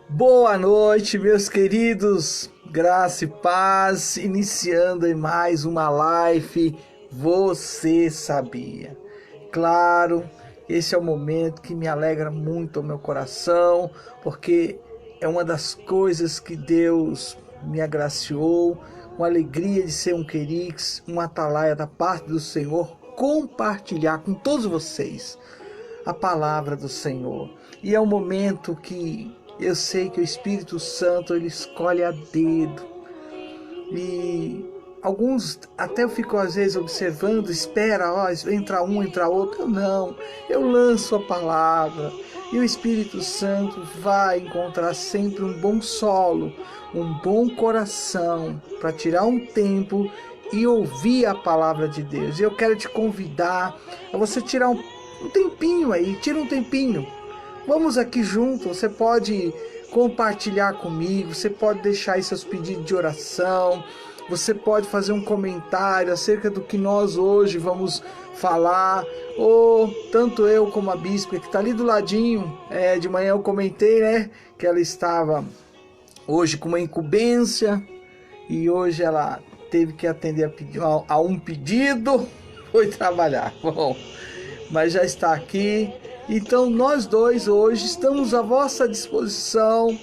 Boa noite, meus queridos, graça e paz, iniciando em mais uma live. Você sabia? Claro, esse é o momento que me alegra muito o meu coração, porque é uma das coisas que Deus me agraciou, uma alegria de ser um querix, uma atalaia da parte do Senhor, compartilhar com todos vocês a palavra do Senhor. E é um momento que eu sei que o Espírito Santo ele escolhe a dedo. E alguns até eu fico às vezes observando, espera, ó, entra um, entra outro. Não, eu lanço a palavra e o Espírito Santo vai encontrar sempre um bom solo, um bom coração para tirar um tempo e ouvir a palavra de Deus. E eu quero te convidar a você tirar um tempinho aí, tira um tempinho. Vamos aqui junto, você pode compartilhar comigo, você pode deixar aí seus pedidos de oração, você pode fazer um comentário acerca do que nós hoje vamos falar, ou tanto eu como a bispa que está ali do ladinho, de manhã eu comentei, né, que ela estava hoje com uma incumbência e hoje ela teve que atender a um pedido, foi trabalhar, bom, mas já está aqui. Então nós dois hoje estamos à vossa disposição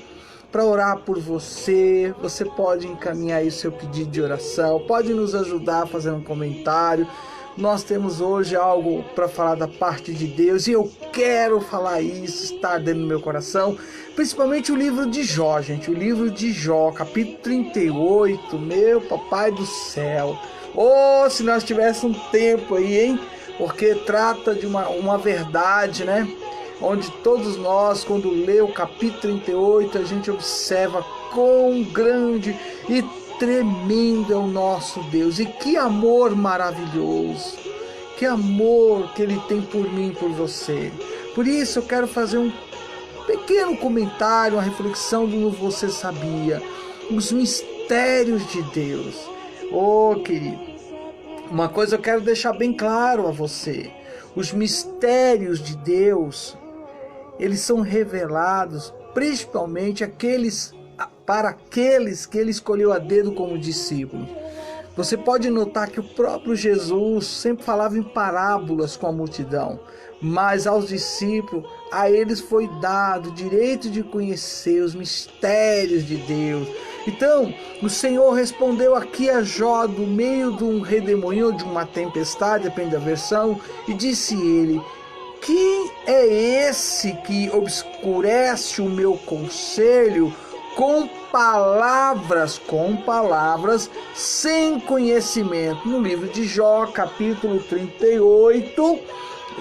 para orar por você. Você pode encaminhar aí o seu pedido de oração, pode nos ajudar fazendo um comentário. Nós temos hoje algo para falar da parte de Deus e eu quero falar isso, está dentro do meu coração. Principalmente o livro de Jó, gente, o livro de Jó, capítulo 38, meu papai do céu. Oh, se nós tivéssemos um tempo aí, hein? Porque trata de uma verdade, né? Onde todos nós, quando lê o capítulo 38, a gente observa quão grande e tremendo é o nosso Deus. E que amor maravilhoso, que amor que Ele tem por mim e por você. Por isso eu quero fazer um pequeno comentário, uma reflexão do Você Sabia, os mistérios de Deus. Oh, querido, uma coisa eu quero deixar bem claro a você: os mistérios de Deus, eles são revelados principalmente para aqueles que Ele escolheu a dedo como discípulos. Você pode notar que o próprio Jesus sempre falava em parábolas com a multidão, mas aos discípulos, a eles foi dado o direito de conhecer os mistérios de Deus. Então, o Senhor respondeu aqui a Jó do meio de um redemoinho ou de uma tempestade, depende da versão, e disse ele: quem é esse que obscurece o meu conselho com palavras, sem conhecimento? No livro de Jó, capítulo 38,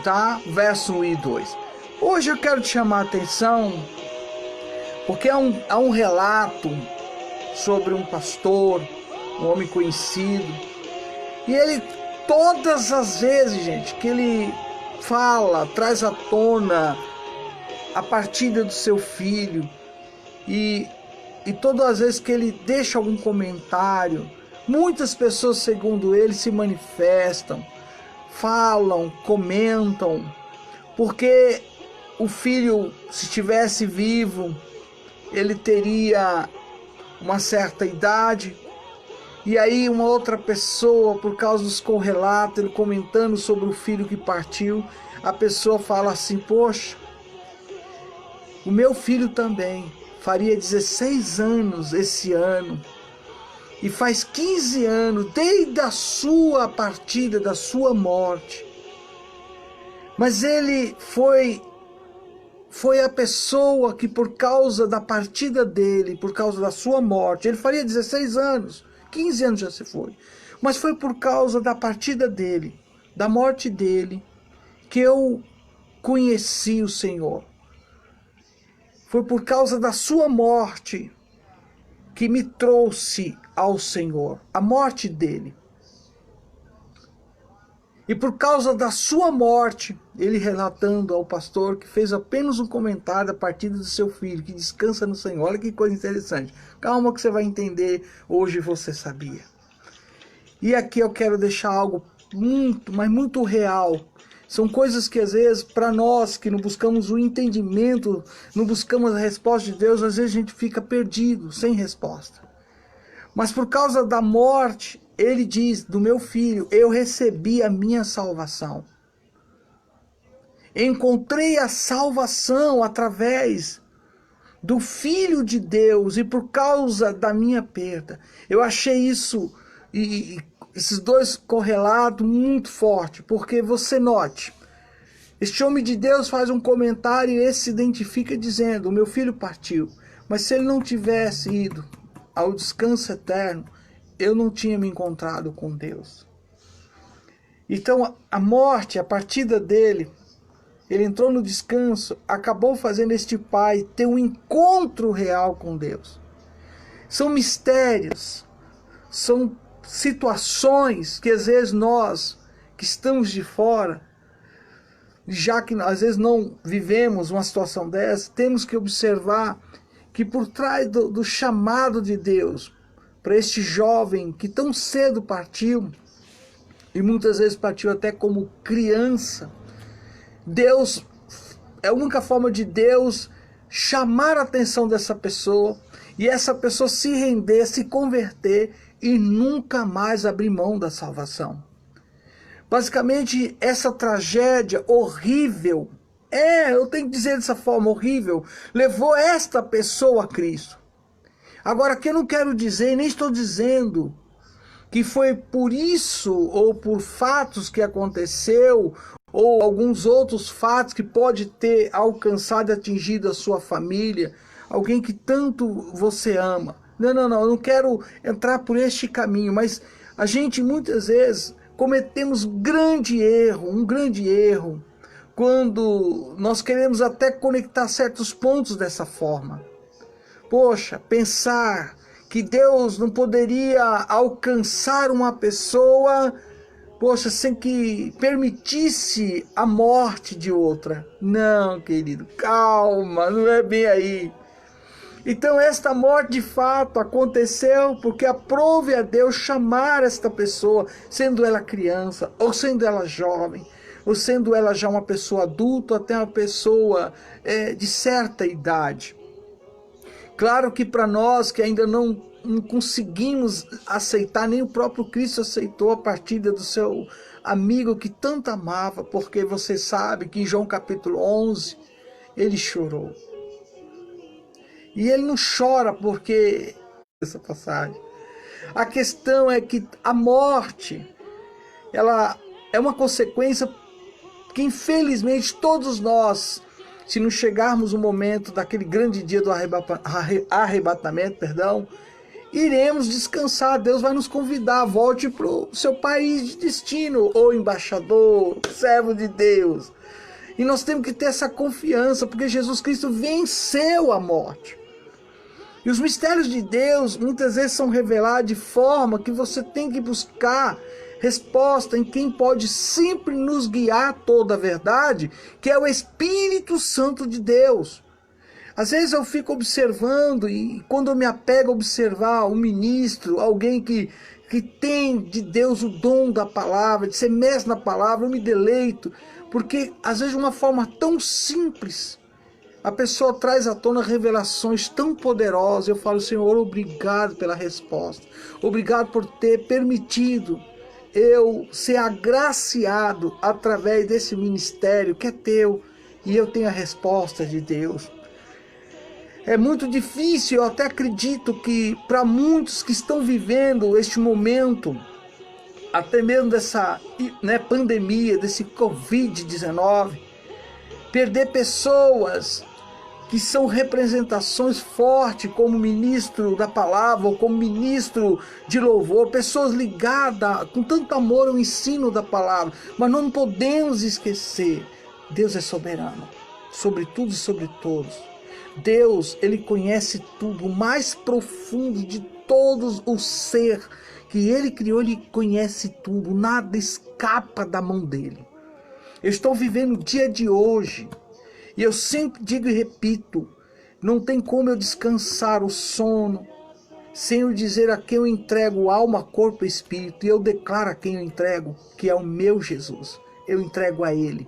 tá? Verso 1 e 2. Hoje eu quero te chamar a atenção, porque há um relato sobre um pastor, um homem conhecido, e ele, todas as vezes, gente, que ele fala, traz à tona a partida do seu filho, e todas as vezes que ele deixa algum comentário, muitas pessoas, segundo ele, se manifestam, falam, comentam, porque o filho, se estivesse vivo, ele teria uma certa idade, e aí uma outra pessoa, por causa dos correlatos, ele comentando sobre o filho que partiu, a pessoa fala assim: poxa, o meu filho também faria 16 anos esse ano, e faz 15 anos desde a sua partida, da sua morte, mas ele foi a pessoa que, por causa da partida dele, por causa da sua morte, ele faria 16 anos, 15 anos já se foi, mas foi por causa da partida dele, da morte dele, que eu conheci o Senhor. Foi por causa da sua morte que me trouxe ao Senhor, a morte dele. E por causa da sua morte, ele relatando ao pastor que fez apenas um comentário da partida do seu filho, que descansa no Senhor. Olha que coisa interessante. Calma que você vai entender hoje. Você sabia? E aqui eu quero deixar algo muito, mas muito real. São coisas que às vezes, para nós que não buscamos o entendimento, não buscamos a resposta de Deus, às vezes a gente fica perdido, sem resposta. Mas por causa da morte, ele diz, do meu filho, eu recebi a minha salvação. Encontrei a salvação através do Filho de Deus e por causa da minha perda. Eu achei isso, esses dois correlatos muito forte, porque você note, este homem de Deus faz um comentário e esse se identifica dizendo, o meu filho partiu, mas se ele não tivesse ido ao descanso eterno, eu não tinha me encontrado com Deus. Então a morte, a partida dele, ele entrou no descanso, acabou fazendo este pai ter um encontro real com Deus. São mistérios, são situações que às vezes nós, que estamos de fora, já que às vezes não vivemos uma situação dessa, temos que observar que por trás do chamado de Deus, para este jovem que tão cedo partiu, e muitas vezes partiu até como criança, Deus, é a única forma de Deus chamar a atenção dessa pessoa e essa pessoa se render, se converter e nunca mais abrir mão da salvação. Basicamente, essa tragédia horrível, eu tenho que dizer dessa forma, horrível, levou esta pessoa a Cristo. Agora, que eu não quero dizer, nem estou dizendo que foi por isso ou por fatos que aconteceu ou alguns outros fatos que pode ter alcançado e atingido a sua família, alguém que tanto você ama. Não, eu não quero entrar por este caminho, mas a gente muitas vezes cometemos um grande erro, quando nós queremos até conectar certos pontos dessa forma. Poxa, pensar que Deus não poderia alcançar uma pessoa, poxa, sem que permitisse a morte de outra. Não, querido, calma, não é bem aí. Então esta morte de fato aconteceu porque aprove a Deus chamar esta pessoa, sendo ela criança, ou sendo ela jovem, ou sendo ela já uma pessoa adulta, até uma pessoa de certa idade. Claro que para nós que ainda não conseguimos aceitar, nem o próprio Cristo aceitou a partida do seu amigo que tanto amava, porque você sabe que em João capítulo 11, ele chorou. E ele não chora porque essa passagem. A questão é que a morte, ela é uma consequência que infelizmente todos nós, se não chegarmos no momento daquele grande dia do arrebatamento, iremos descansar. Deus vai nos convidar, volte para o seu país de destino, ou embaixador, servo de Deus. E nós temos que ter essa confiança, porque Jesus Cristo venceu a morte. E os mistérios de Deus muitas vezes são revelados de forma que você tem que buscar resposta em quem pode sempre nos guiar toda a verdade, que é o Espírito Santo de Deus. Às vezes eu fico observando, e quando eu me apego a observar um ministro, alguém que tem de Deus o dom da palavra, de ser mestre na palavra, eu me deleito, porque às vezes de uma forma tão simples, a pessoa traz à tona revelações tão poderosas. Eu falo, Senhor, obrigado pela resposta. Obrigado por ter permitido eu ser agraciado através desse ministério que é teu. E eu tenho a resposta de Deus. É muito difícil, eu até acredito que para muitos que estão vivendo este momento, até mesmo dessa pandemia, desse Covid-19, perder pessoas que são representações fortes como ministro da palavra ou como ministro de louvor, pessoas ligadas com tanto amor ao ensino da palavra, mas não podemos esquecer, Deus é soberano, sobre tudo e sobre todos. Deus, Ele conhece tudo, o mais profundo de todos o ser que Ele criou, Ele conhece tudo, nada escapa da mão dEle. Eu estou vivendo o dia de hoje, e eu sempre digo e repito, não tem como eu descansar o sono, sem eu dizer a quem eu entrego alma, corpo e espírito, e eu declaro a quem eu entrego, que é o meu Jesus, eu entrego a Ele.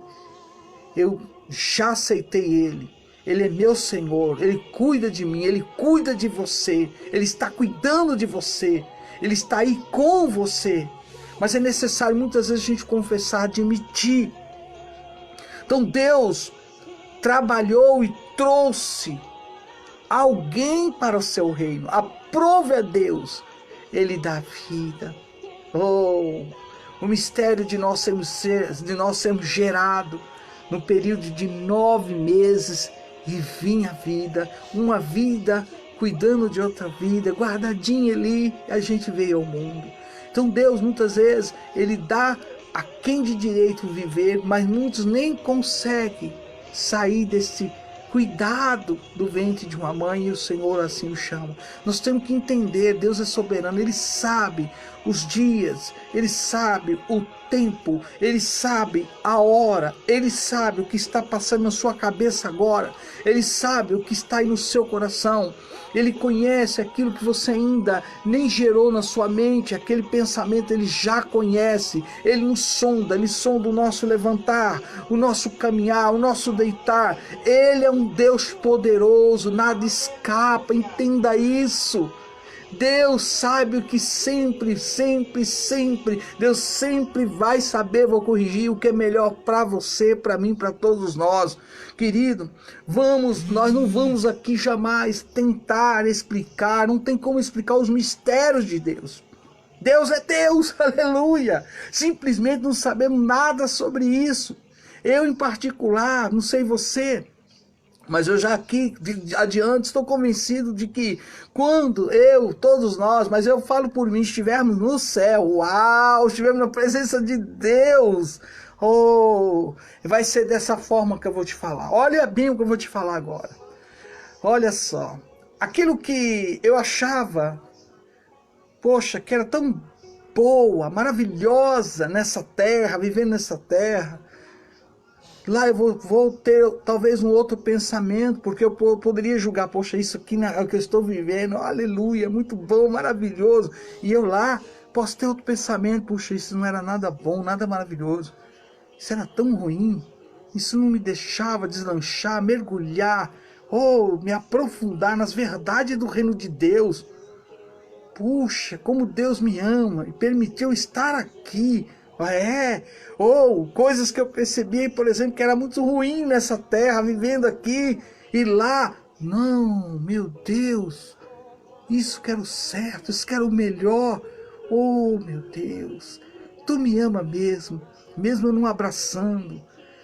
Eu já aceitei Ele. Ele é meu Senhor, Ele cuida de mim, Ele cuida de você, Ele está cuidando de você, Ele está aí com você. Mas é necessário muitas vezes a gente confessar, admitir. Então Deus trabalhou e trouxe alguém para o seu reino. Aprove a Deus, Ele dá vida. Oh, o mistério de nós sermos gerados no período de 9 meses e vinha a vida, uma vida cuidando de outra vida, guardadinha ali, a gente veio ao mundo. Então Deus muitas vezes, Ele dá a quem de direito viver, mas muitos nem conseguem sair desse cuidado do ventre de uma mãe, e o Senhor assim o chama. Nós temos que entender, Deus é soberano, Ele sabe os dias, Ele sabe o tempo, Ele sabe a hora, Ele sabe o que está passando na sua cabeça agora, Ele sabe o que está aí no seu coração, Ele conhece aquilo que você ainda nem gerou na sua mente, aquele pensamento Ele já conhece, Ele nos sonda, Ele sonda o nosso levantar, o nosso caminhar, o nosso deitar. Ele é um Deus poderoso, nada escapa, entenda isso. Deus sabe o que sempre, Deus sempre vai saber, vou corrigir, o que é melhor para você, para mim, para todos nós. Querido, nós não vamos aqui jamais tentar explicar, não tem como explicar os mistérios de Deus. Deus é Deus, aleluia. Simplesmente não sabemos nada sobre isso. Eu em particular, não sei você, mas eu já aqui, adiante, estou convencido de que quando todos nós, mas eu falo por mim, estivermos no céu, uau, estivermos na presença de Deus, oh, vai ser dessa forma que eu vou te falar. Olha bem o que eu vou te falar agora. Olha só, aquilo que eu achava, poxa, que era tão boa, maravilhosa nessa terra, vivendo nessa terra, lá eu vou ter talvez um outro pensamento, porque eu poderia julgar, poxa, isso aqui é o que eu estou vivendo, aleluia, muito bom, maravilhoso. E eu lá posso ter outro pensamento, poxa, isso não era nada bom, nada maravilhoso. Isso era tão ruim, isso não me deixava deslanchar, mergulhar, ou me aprofundar nas verdades do reino de Deus. Puxa, como Deus me ama e permitiu estar aqui. Ou coisas que eu percebi, por exemplo, que era muito ruim nessa terra, vivendo aqui e lá. Não, meu Deus, isso que era o certo, isso que era o melhor. Oh, meu Deus, Tu me ama mesmo eu não abraçando,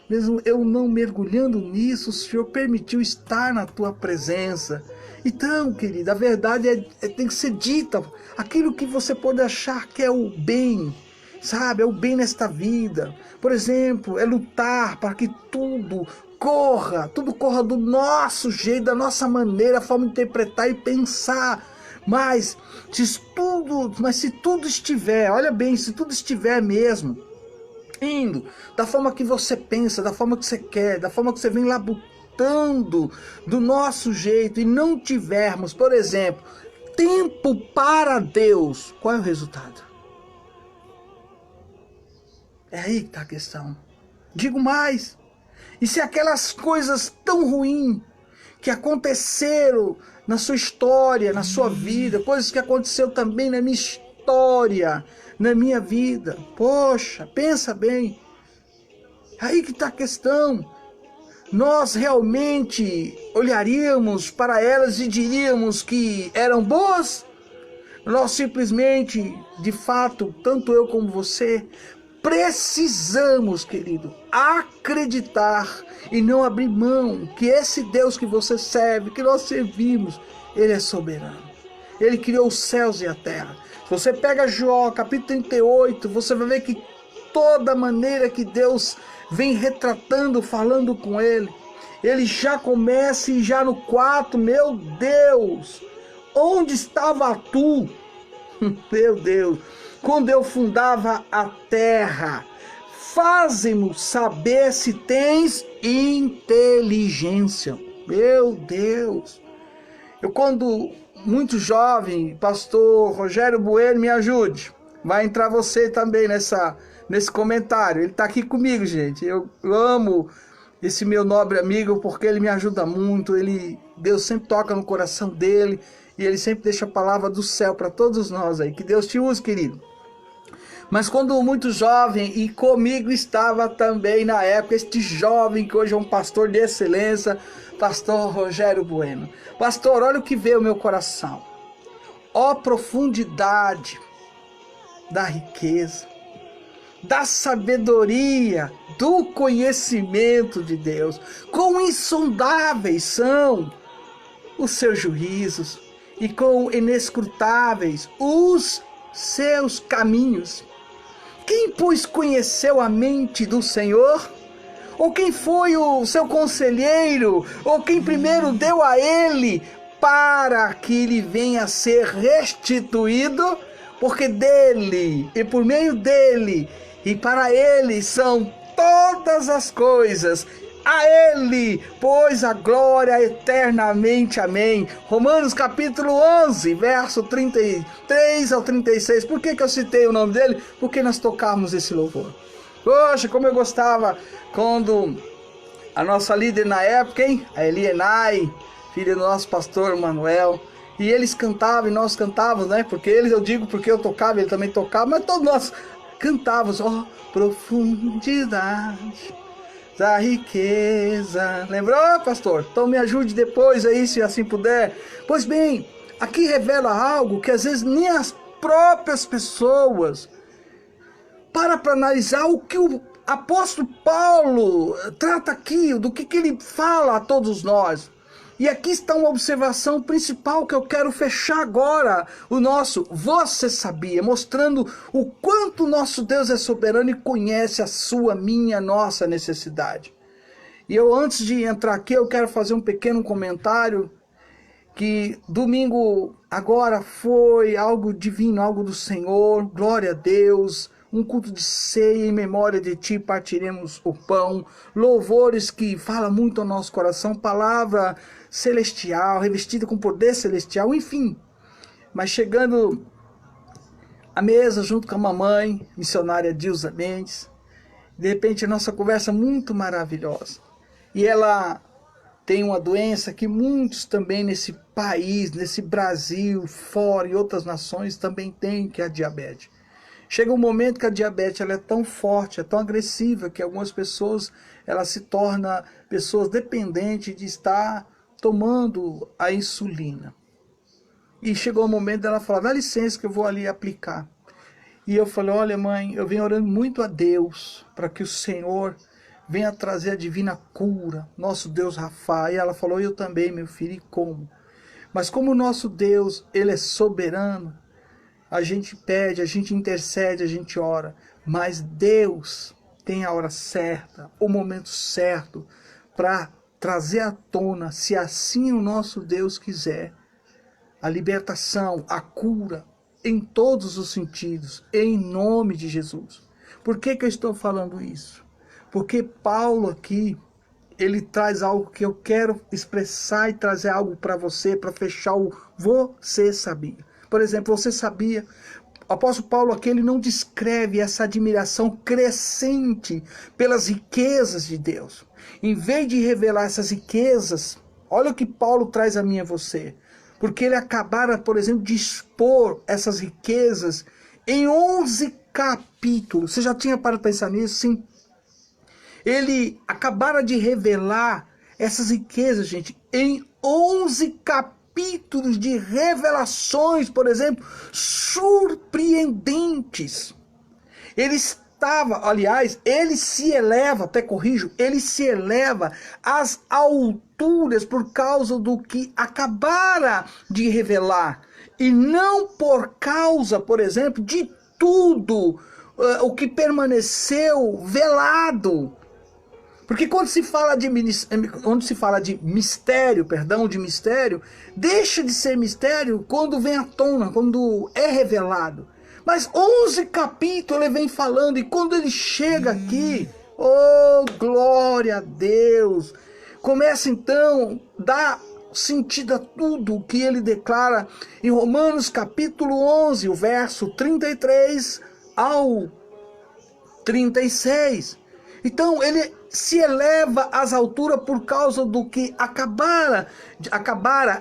mesmo eu não mergulhando nisso, o Senhor permitiu estar na Tua presença. Então, querida, a verdade tem que ser dita. Aquilo que você pode achar que é o bem, sabe, é o bem nesta vida. Por exemplo, é lutar para que tudo corra do nosso jeito, da nossa maneira, a forma de interpretar e pensar. Mas se tudo estiver, olha bem, se tudo estiver mesmo indo da forma que você pensa, da forma que você quer, da forma que você vem labutando do nosso jeito, e não tivermos, por exemplo, tempo para Deus, qual é o resultado? É aí que está a questão. Digo mais, e se aquelas coisas tão ruins que aconteceram na sua história, na sua vida, coisas que aconteceram também na minha história, na minha vida, poxa, pensa bem, aí que está a questão. Nós realmente olharíamos para elas e diríamos que eram boas? Nós simplesmente, de fato, tanto eu como você, precisamos, querido, acreditar e não abrir mão que esse Deus que você serve, que nós servimos, Ele é soberano. Ele criou os céus e a terra. Se você pega Jó, capítulo 38, você vai ver que toda maneira que Deus vem retratando, falando com ele já começa e já no 4, meu Deus, onde estava tu? Meu Deus, quando eu fundava a terra, faze-mo saber se tens inteligência. Meu Deus, eu quando muito jovem, pastor Rogério Bueno, me ajude, vai entrar você também nesse comentário. Ele está aqui comigo, gente. Eu amo esse meu nobre amigo porque ele me ajuda muito. Deus sempre toca no coração dele e ele sempre deixa a palavra do céu para todos nós aí. Que Deus te use, querido. Mas quando muito jovem, e comigo estava também na época este jovem que hoje é um pastor de excelência, pastor Rogério Bueno. Pastor, olha o que veio ao meu coração. Ó profundidade da riqueza, da sabedoria, do conhecimento de Deus. Quão insondáveis são os seus juízos e quão inescrutáveis os seus caminhos. Quem, pois, conheceu a mente do Senhor? Ou quem foi o seu conselheiro? Ou quem primeiro deu a ele para que ele venha a ser restituído? Porque dele, e por meio dele, e para ele são todas as coisas. A ele, pois a glória eternamente. Amém. Romanos capítulo 11, verso 33 ao 36. Por que eu citei o nome dele? Porque nós tocamos esse louvor. Poxa, como eu gostava quando a nossa líder na época, hein? A Elienay, filha do nosso pastor Manuel, e eles cantavam e nós cantávamos, né? Porque eles, eu digo porque eu tocava, ele também tocava, mas todos nós cantávamos. Ó, profundidade da riqueza. Lembrou, pastor? Então me ajude depois aí, se assim puder. Pois bem, aqui revela algo que às vezes nem as próprias pessoas para analisar o que o apóstolo Paulo trata aqui, do que ele fala a todos nós. E aqui está uma observação principal que eu quero fechar agora, o nosso Você Sabia, mostrando o quanto nosso Deus é soberano e conhece a sua, minha, nossa necessidade. E eu, antes de entrar aqui, eu quero fazer um pequeno comentário, que domingo agora foi algo divino, algo do Senhor, glória a Deus, um culto de ceia, em memória de ti partiremos o pão, louvores que falam muito ao nosso coração, palavra celestial, revestida com poder celestial, enfim. Mas chegando à mesa junto com a mamãe, missionária Dilza Mendes, de repente a nossa conversa muito maravilhosa. E ela tem uma doença que muitos também nesse país, nesse Brasil, fora e outras nações também têm, que é a diabetes. Chega um momento que a diabetes ela é tão forte, é tão agressiva, que algumas pessoas ela se torna pessoas dependentes de estar tomando a insulina. E chegou o momento dela falar, dá licença que eu vou ali aplicar. E eu falei, olha mãe, eu venho orando muito a Deus, para que o Senhor venha trazer a divina cura, nosso Deus Rafa. E ela falou, eu também, meu filho, e como? Mas como o nosso Deus, ele é soberano, a gente pede, a gente intercede, a gente ora, mas Deus tem a hora certa, o momento certo para trazer à tona, se assim o nosso Deus quiser, a libertação, a cura, em todos os sentidos, em nome de Jesus. Por que eu estou falando isso? Porque Paulo aqui, ele traz algo que eu quero expressar e trazer algo para você, para fechar o Você Sabia. Por exemplo, você sabia, o apóstolo Paulo aqui, ele não descreve essa admiração crescente pelas riquezas de Deus. Em vez de revelar essas riquezas, olha o que Paulo traz a mim e a você. Porque ele acabara, por exemplo, de expor essas riquezas em 11 capítulos. Você já tinha parado para pensar nisso? Sim. Ele acabara de revelar essas riquezas, gente, em 11 capítulos de revelações, por exemplo, surpreendentes. Ele estava, aliás, ele se eleva, até corrijo, ele se eleva às alturas por causa do que acabara de revelar. E não por causa, por exemplo, de tudo o que permaneceu velado. Porque quando se fala de mistério, deixa de ser mistério quando vem à tona, quando é revelado. Mas 11 capítulos ele vem falando, e quando ele chega aqui, oh, glória a Deus, começa então a dar sentido a tudo o que ele declara em Romanos capítulo 11, o verso 33 ao 36. Então ele se eleva às alturas por causa do que acabara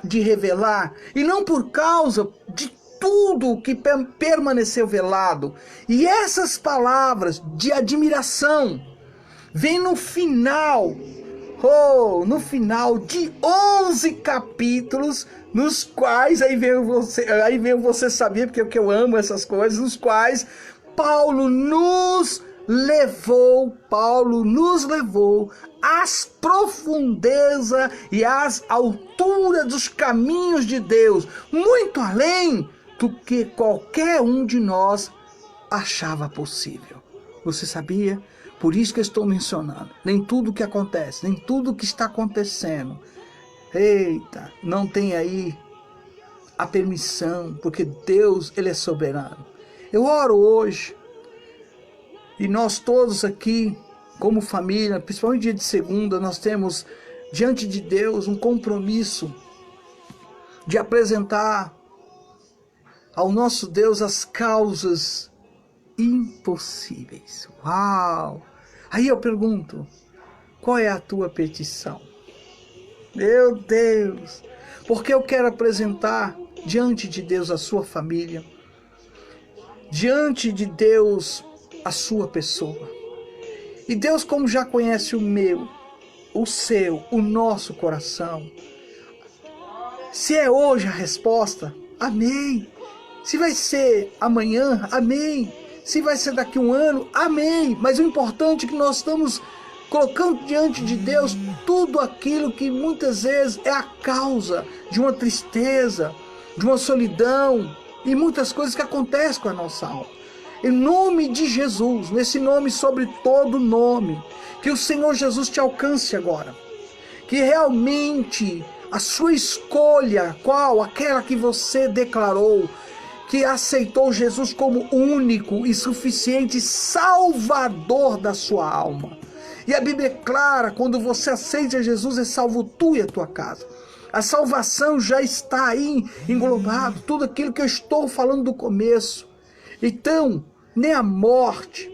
de revelar, e não por causa de tudo que permaneceu velado. E essas palavras de admiração vêm no final, no final de 11 capítulos, nos quais, aí vem você saber, porque é que eu amo essas coisas, nos quais Paulo nos levou às profundezas e às alturas dos caminhos de Deus, muito além do que qualquer um de nós achava possível. Você sabia? Por isso que eu estou mencionando. Nem tudo que acontece, nem tudo que está acontecendo, eita, não tem aí a permissão, porque Deus, Ele é soberano. Eu oro hoje, e nós todos aqui, como família, principalmente dia de segunda, nós temos diante de Deus um compromisso de apresentar ao nosso Deus as causas impossíveis. Uau! Aí eu pergunto, qual é a tua petição? Meu Deus! Porque eu quero apresentar diante de Deus a sua família, diante de Deus a sua pessoa. E Deus, como já conhece o meu, o seu, o nosso coração, se é hoje a resposta, amém. Se vai ser amanhã, amém. Se vai ser daqui a um ano, amém. Mas o importante é que nós estamos colocando diante de Deus tudo aquilo que muitas vezes é a causa de uma tristeza, de uma solidão e muitas coisas que acontecem com a nossa alma. Em nome de Jesus, nesse nome sobre todo nome, que o Senhor Jesus te alcance agora. Que realmente a sua escolha, qual? Aquela que você declarou, que aceitou Jesus como único e suficiente Salvador da sua alma. E a Bíblia é clara, quando você aceita Jesus, é salvo tu e a tua casa. A salvação já está aí englobado, tudo aquilo que eu estou falando do começo. Então, nem a morte,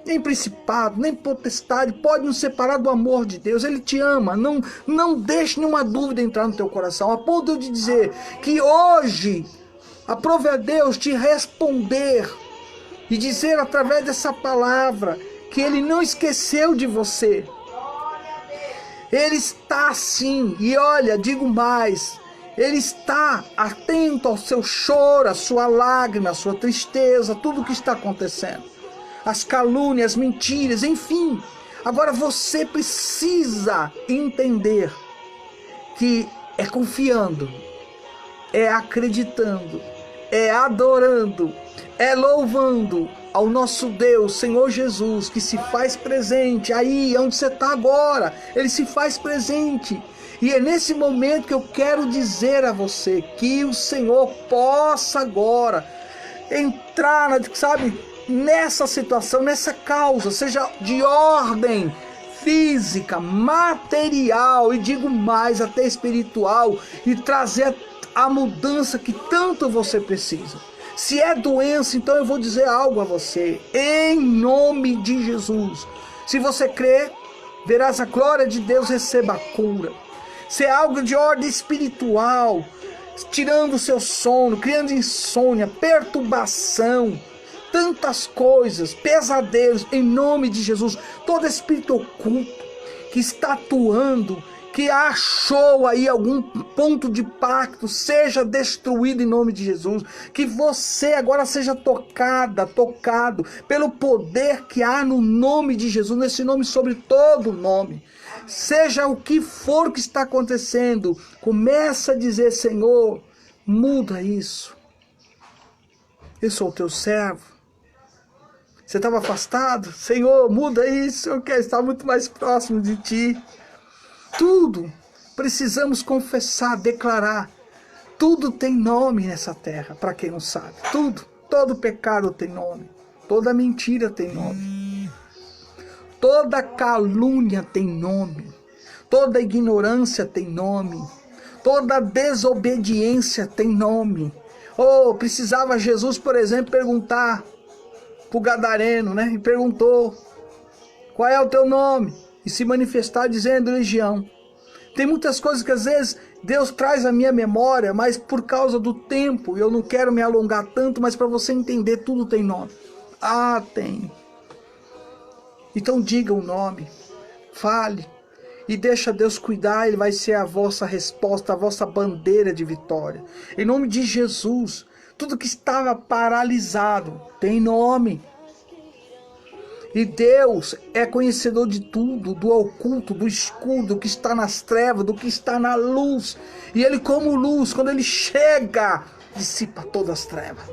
nem principado, nem potestade pode nos separar do amor de Deus. Ele te ama, não deixe nenhuma dúvida entrar no teu coração, a ponto de dizer que hoje aprove a Deus te responder e dizer através dessa palavra que Ele não esqueceu de você. Ele está sim, e olha, digo mais, Ele está atento ao seu choro, à sua lágrima, à sua tristeza, tudo o que está acontecendo. As calúnias, as mentiras, enfim. Agora você precisa entender que é confiando, é acreditando, é adorando, é louvando ao nosso Deus, Senhor Jesus, que se faz presente aí onde você está agora. Ele se faz presente. E é nesse momento que eu quero dizer a você que o Senhor possa agora entrar, sabe, nessa situação, nessa causa, seja de ordem física, material e digo mais, até espiritual, e trazer a mudança que tanto você precisa. Se é doença, então eu vou dizer algo a você, em nome de Jesus. Se você crer, verás a glória de Deus, receba a cura. Se é algo de ordem espiritual, tirando o seu sono, criando insônia, perturbação, tantas coisas, pesadelos, em nome de Jesus, todo espírito oculto que está atuando, que achou aí algum ponto de pacto, seja destruído em nome de Jesus. Que você agora seja tocado pelo poder que há no nome de Jesus, nesse nome sobre todo nome. Seja o que for que está acontecendo, começa a dizer: Senhor, muda isso. Eu sou o teu servo. Você estava afastado? Senhor, muda isso. Eu quero estar muito mais próximo de ti. Tudo precisamos confessar, declarar. Tudo tem nome nessa terra, para quem não sabe. Tudo, todo pecado tem nome. Toda mentira tem nome. Toda calúnia tem nome. Toda ignorância tem nome. Toda desobediência tem nome. Oh, precisava Jesus, por exemplo, perguntar para o gadareno, né? E perguntou, qual é o teu nome? E se manifestar dizendo Legião. Tem muitas coisas que às vezes Deus traz à minha memória, mas por causa do tempo, eu não quero me alongar tanto, mas para você entender, tudo tem nome. Ah, tem. Então diga o nome, fale e deixa Deus cuidar, Ele vai ser a vossa resposta, a vossa bandeira de vitória. Em nome de Jesus, tudo que estava paralisado tem nome. E Deus é conhecedor de tudo, do oculto, do escuro, do que está nas trevas, do que está na luz. E Ele, como luz, quando Ele chega, dissipa todas as trevas.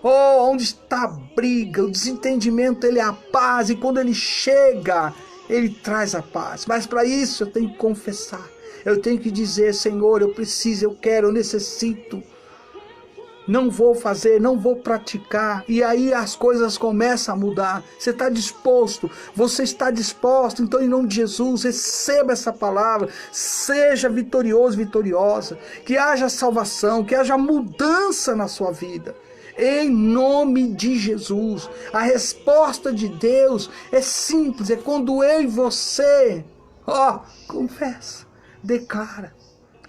Oh, onde está a briga, o desentendimento, Ele é a paz. E quando Ele chega, Ele traz a paz. Mas para isso eu tenho que confessar. Eu tenho que dizer, Senhor, eu preciso, eu quero, eu necessito. Não vou fazer, não vou praticar. E aí as coisas começam a mudar. Você está disposto, você está disposto. Então em nome de Jesus, receba essa palavra. Seja vitorioso, vitoriosa. Que haja salvação, que haja mudança na sua vida. Em nome de Jesus. A resposta de Deus é simples. É quando eu e você, confessa, declara.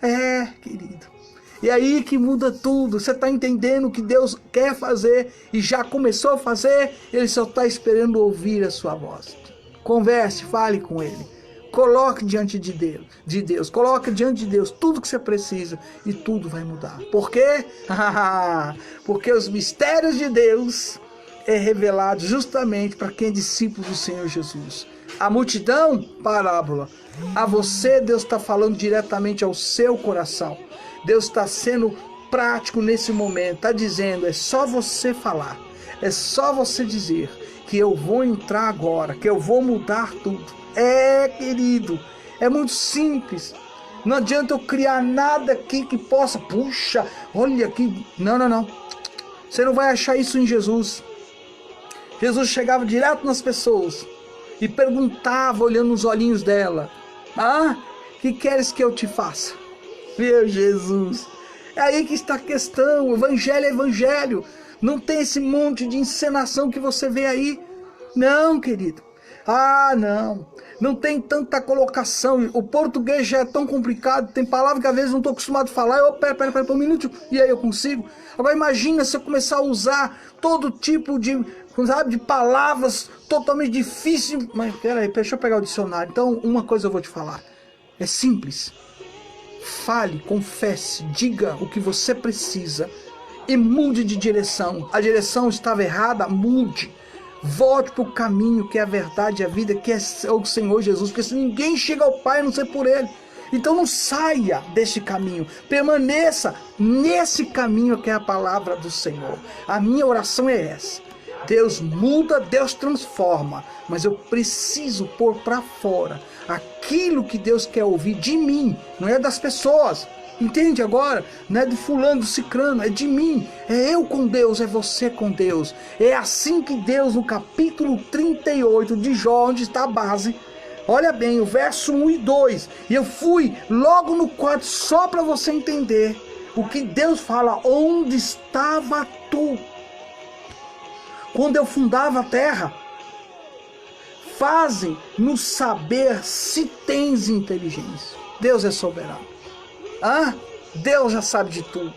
É, querido. E aí que muda tudo. Você está entendendo o que Deus quer fazer e já começou a fazer. Ele só está esperando ouvir a sua voz. Converse, fale com Ele. Coloque diante de Deus. Coloque diante de Deus tudo que você precisa e tudo vai mudar. Por quê? Porque os mistérios de Deus é revelado justamente para quem é discípulo do Senhor Jesus. A multidão, parábola. A você, Deus está falando diretamente ao seu coração. Deus está sendo prático nesse momento, está dizendo, é só você falar, é só você dizer que eu vou entrar agora, que eu vou mudar tudo. É, querido, é muito simples, não adianta eu criar nada aqui que possa, puxa, olha aqui, não, você não vai achar isso em Jesus. Jesus chegava direto nas pessoas e perguntava, olhando nos olhinhos dela, que queres que eu te faça? Meu Jesus, é aí que está a questão. O evangelho é evangelho. Não tem esse monte de encenação que você vê aí. Não, querido. Não tem tanta colocação. O português já é tão complicado. Tem palavras que às vezes não estou acostumado a falar. Pera um minuto. E aí eu consigo. Agora imagina se eu começar a usar todo tipo de palavras totalmente difíceis. Mas peraí, deixa eu pegar o dicionário. Então uma coisa eu vou te falar. É simples. Fale, confesse, diga o que você precisa e mude de direção. A direção estava errada, mude. Volte para o caminho que é a verdade e a vida, que é o Senhor Jesus. Porque se ninguém chega ao Pai a não ser por Ele. Então não saia deste caminho. Permaneça nesse caminho que é a palavra do Senhor. A minha oração é essa. Deus muda, Deus transforma. Mas eu preciso pôr para fora aquilo que Deus quer ouvir de mim, não é das pessoas. Entende agora? Não é do fulano, do cicrano, é de mim. É eu com Deus, é você com Deus. É assim que Deus, no capítulo 38 de Jó, onde está a base, olha bem, o verso 1 e 2. E eu fui logo no 4, só para você entender o que Deus fala. Onde estava tu? Quando eu fundava a terra, faze-nos saber se tens inteligência. Deus é soberano. Deus já sabe de tudo.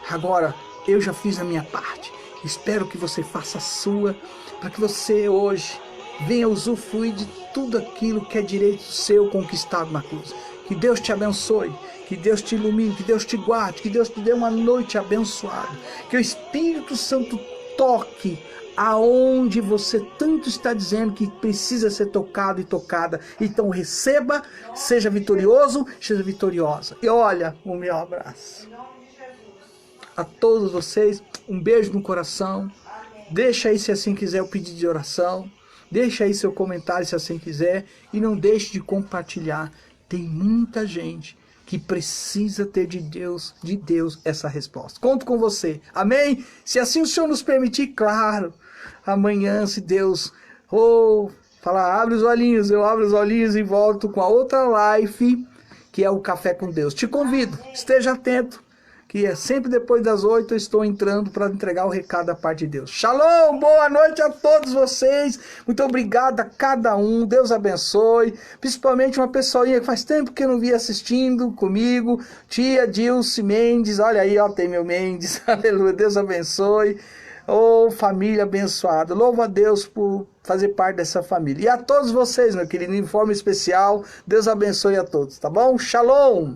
Agora, eu já fiz a minha parte. Espero que você faça a sua, para que você hoje venha usufruir de tudo aquilo que é direito seu conquistado na cruz. Que Deus te abençoe, que Deus te ilumine, que Deus te guarde, que Deus te dê uma noite abençoada. Que o Espírito Santo toque aonde você tanto está dizendo que precisa ser tocado e tocada. Então receba, seja vitorioso, seja vitoriosa. E olha o meu abraço a todos vocês, um beijo no coração. Deixa aí, se assim quiser, o pedido de oração. Deixa aí seu comentário, se assim quiser. E não deixe de compartilhar. Tem muita gente que precisa ter de Deus essa resposta. Conto com você. Amém? Se assim o Senhor nos permitir, claro. Amanhã, se Deus falar, abre os olhinhos, eu abro os olhinhos e volto com a outra live, que é o Café com Deus. Te convido, esteja atento, que é sempre depois das 8 eu estou entrando para entregar o recado da parte de Deus. Shalom, boa noite a todos vocês, muito obrigado a cada um, Deus abençoe, principalmente uma pessoinha que faz tempo que eu não vi assistindo comigo, tia Dilce Mendes, olha aí, ó, tem meu Mendes, aleluia, Deus abençoe. Oh, família abençoada, louvo a Deus por fazer parte dessa família. E a todos vocês, meu querido, em forma especial, Deus abençoe a todos, tá bom? Shalom!